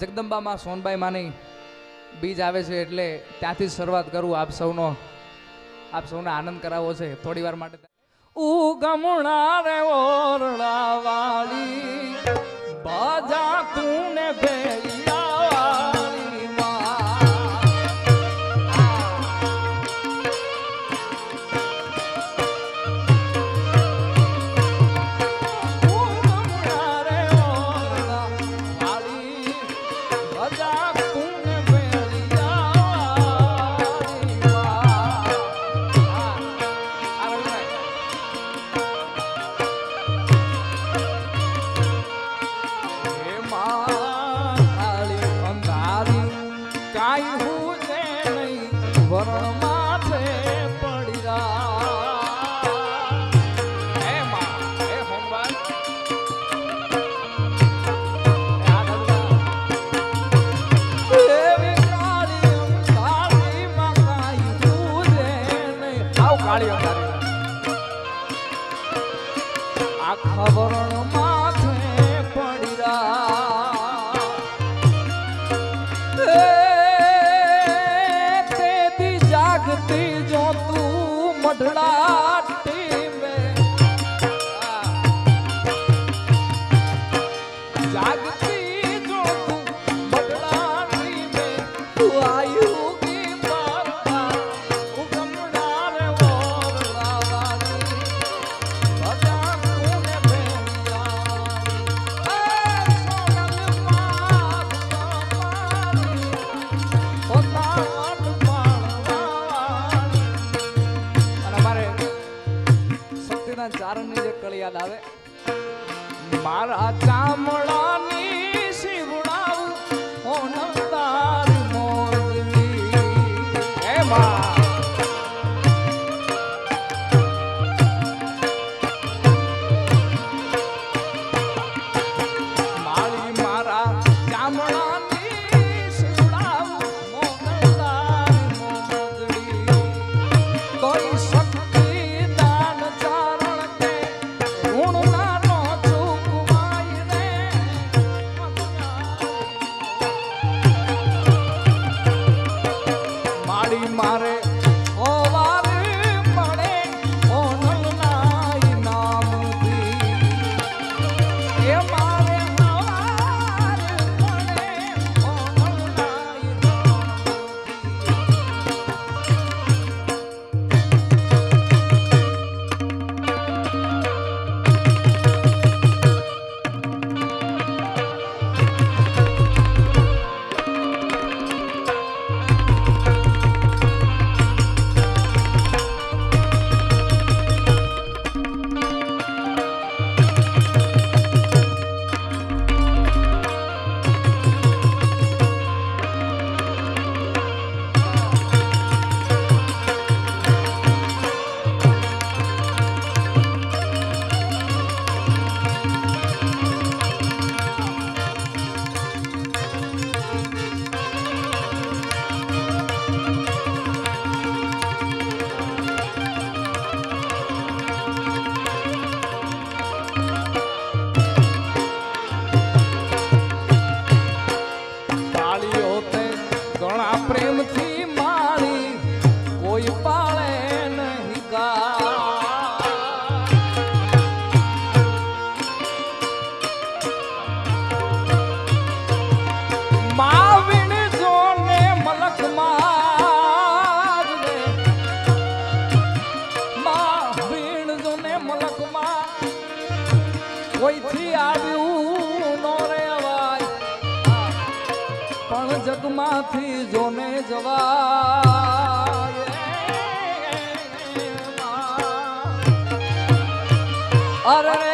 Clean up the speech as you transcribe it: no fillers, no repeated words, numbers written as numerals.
જગદંબામાં સોનબાઈ માની બીજ આવે છે એટલે ત્યાંથી શરૂઆત કરું. આપ સૌને આનંદ કરાવવો છે થોડી વાર માટે. ઉગમણા રે ઓરડા વાળી બાજા તું ને ભેલિયા ખબરણ માથે પડી તેદી જાગતી જો તું મઢડાટી મેં જાગતી જો તું મઢડાટી મેં તું આયુ કી બાપા ઉગમણા રે ઓરલાવાની ભજા ચારણની જે કળી યાદ આવે. મારા ચામડાની શિવડાવું ઓનમ તારી મોરલી હે મા માળી મારા ચામડાની શિવડાવું ઓનમ તારી મોરલી કોઈ મારે ઓવારે પડે ઓનલ નાઈ નામથી એ મારે ઓવારે પડે ઓનલ નાઈ પ્રેમથી મારી કોઈ પાળે નહીં કા માવીણ જોને મલક માં માવીણ જોને મલક માં કોઈથી આવ્યું નો રે અવાજ પણ જગમાંથી જોને જવાય અરે